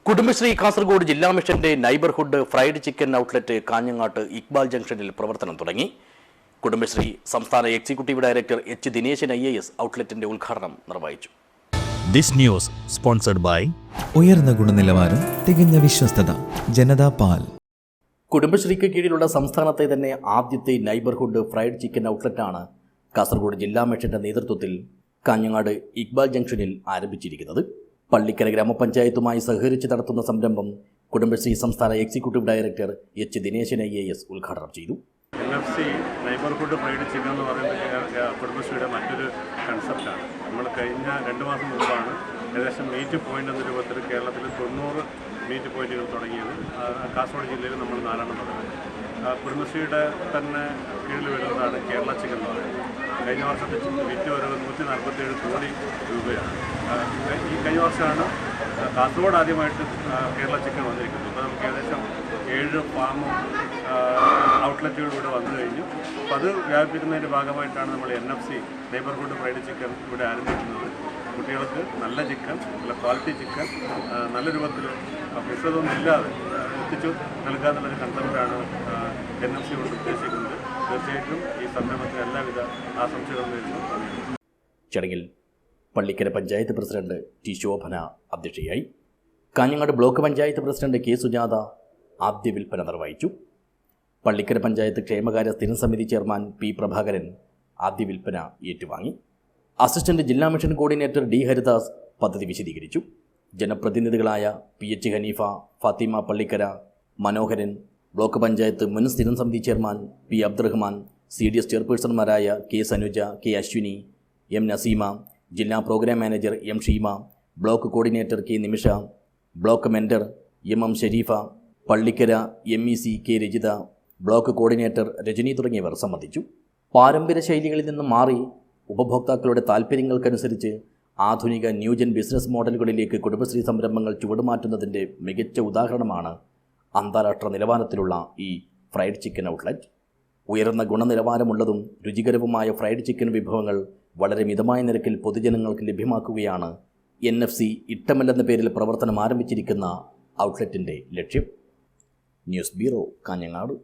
കുടുംബശ്രീ കാസർഗോഡ് ജില്ലാ മിഷന്റെ neighbourhood fried chicken outlet കാഞ്ഞങ്ങാട്ട് ഇക്ബാൽ ജംഗ്ഷനിൽ പ്രവർത്തനം തുടങ്ങി. കുടുംബശ്രീ സംസ്ഥാന executive director H Dineshan IAS ഔട്ട്ലെറ്റിന്റെ ഉദ്ഘാടനം നിർവഹിച്ചു. ദിസ് ന്യൂസ് സ്പോൺസർഡ് ബൈ ഉയർന്ന ഗുണനിലവാരം, തികഞ്ഞ വിശ്വസ്തത, ജനതാ പാൽ. കുടുംബശ്രീക്ക് കീഴിലുള്ള സംസ്ഥാനത്തെ തന്നെ ആദ്യത്തെ നൈബർഹുഡ് ഫ്രൈഡ് ചിക്കൻ ഔട്ട്ലെറ്റാണ് കാസർഗോഡ് ജില്ലാ മിഷന്റെ നേതൃത്വത്തിൽ കാഞ്ഞങ്ങാട് ഇക്ബാൽ ജംഗ്ഷനിൽ ആരംഭിച്ചിരിക്കുന്നത്. പള്ളിക്കര ഗ്രാമപഞ്ചായത്തുമായി സഹകരിച്ച് നടത്തുന്ന സംരംഭം കുടുംബശ്രീ സംസ്ഥാന executive director H Dineshan IAS ഉദ്ഘാടനം ചെയ്തു. NFC നൈബർഹുഡ് ഫ്രൈഡ് ചിക്കൻ എന്ന് പറയുന്നത് കുടുംബശ്രീയുടെ മറ്റൊരു കൺസെപ്റ്റാണ്. നമ്മൾ കഴിഞ്ഞ 2 മാസം മുമ്പാണ് ഏകദേശം മീറ്റ് പോയിൻ്റ് എന്ന രൂപത്തിൽ കേരളത്തിൽ 90 മീറ്റ് പോയിന്റുകൾ തുടങ്ങിയത്. കാസർഗോഡ് ജില്ലയിൽ നമ്മൾ 4 കുടുംബശ്രീയുടെ തന്നെ കീഴിൽ വരുന്നതാണ് കേരള ചിക്കൻ എന്ന് പറയുന്നത്. കഴിഞ്ഞ വർഷത്തെ വിറ്റ് വരവ് 147 കോടി രൂപയാണ്. ഈ കഴിഞ്ഞ വർഷമാണ് കാസർഗോഡ് ആദ്യമായിട്ട് കേരള ചിക്കൻ വന്നിരിക്കുന്നത്. ഇപ്പോൾ നമുക്ക് ഏകദേശം 7 ഫാമും ഔട്ട്ലെറ്റുകൾ ഇവിടെ വന്നു കഴിഞ്ഞു. അപ്പോൾ അത് വ്യാപിപ്പിക്കുന്നതിൻ്റെ ഭാഗമായിട്ടാണ് നമ്മൾ NFC നൈബർഹുഡ് ഫ്രൈഡ് ചിക്കൻ ഇവിടെ ആരംഭിക്കുന്നത്. കുട്ടികൾക്ക് നല്ല ചിക്കൻ, നല്ല ക്വാളിറ്റി ചിക്കൻ നല്ല രൂപത്തിൽ വിഷതൊന്നും ഇല്ലാതെ എത്തിച്ചു നൽകുക എന്നുള്ളൊരു കൺസെപ്റ്റാണ് NFC കൊണ്ട് ഉദ്ദേശിക്കുന്നത്. തീർച്ചയായിട്ടും ഈ സംരംഭത്തിന് എല്ലാവിധ ആശംസകളും നേരുന്നു. ചടങ്ങിൽ പള്ളിക്കര പഞ്ചായത്ത് പ്രസിഡന്റ് T. ശോഭന അധ്യക്ഷയായി. Kanhangad block panchayat president K. Sujatha ആദ്യ വിൽപ്പന നിർവഹിച്ചു. പള്ളിക്കര പഞ്ചായത്ത് ക്ഷേമകാര്യ സ്ഥിരം സമിതി ചെയർമാൻ P. പ്രഭാകരൻ ആദ്യ വിൽപ്പന ഏറ്റുവാങ്ങി. അസിസ്റ്റന്റ് ജില്ലാ മിഷൻ കോർഡിനേറ്റർ D. ഹരിദാസ് പദ്ധതി വിശദീകരിച്ചു. ജനപ്രതിനിധികളായ PH ഹനീഫ, ഫാത്തിമ പള്ളിക്കര, മനോഹരൻ, ബ്ലോക്ക് പഞ്ചായത്ത് മുൻ സ്ഥിരം സമിതി ചെയർമാൻ P. അബ്ദുറഹ്മാൻ, CDS ചെയർപേഴ്സൺമാരായ K. Sanuja, K. Ashwini, M. Naseema, ജില്ലാ programme manager M. Sheema, block coordinator K. Nimisha, block mentor M. Shareefa, Pallikkara MEC K. Rajitha, block coordinator Rajani തുടങ്ങിയവർ സംബന്ധിച്ചു. പാരമ്പര്യ ശൈലികളിൽ നിന്നും മാറി ഉപഭോക്താക്കളുടെ താൽപ്പര്യങ്ങൾക്കനുസരിച്ച് ആധുനിക ന്യൂജൻ ബിസിനസ് മോഡലുകളിലേക്ക് കുടുംബശ്രീ സംരംഭങ്ങൾ ചുവടുമാറ്റുന്നതിൻ്റെ മികച്ച ഉദാഹരണമാണ് അന്താരാഷ്ട്ര നിലവാരത്തിലുള്ള ഈ ഫ്രൈഡ് ചിക്കൻ ഔട്ട്ലെറ്റ്. ഉയർന്ന ഗുണനിലവാരമുള്ളതും രുചികരവുമായ ഫ്രൈഡ് ചിക്കൻ വിഭവങ്ങൾ വളരെ മിതമായ നിരക്കിൽ പൊതുജനങ്ങൾക്ക് ലഭ്യമാക്കുകയാണ് NFC ഇട്ടമൽ എന്ന പേരിൽ പ്രവർത്തനം ആരംഭിച്ചിരിക്കുന്ന ഔട്ട്ലെറ്റിൻ്റെ ലക്ഷ്യം. News bureau, Kanhangad.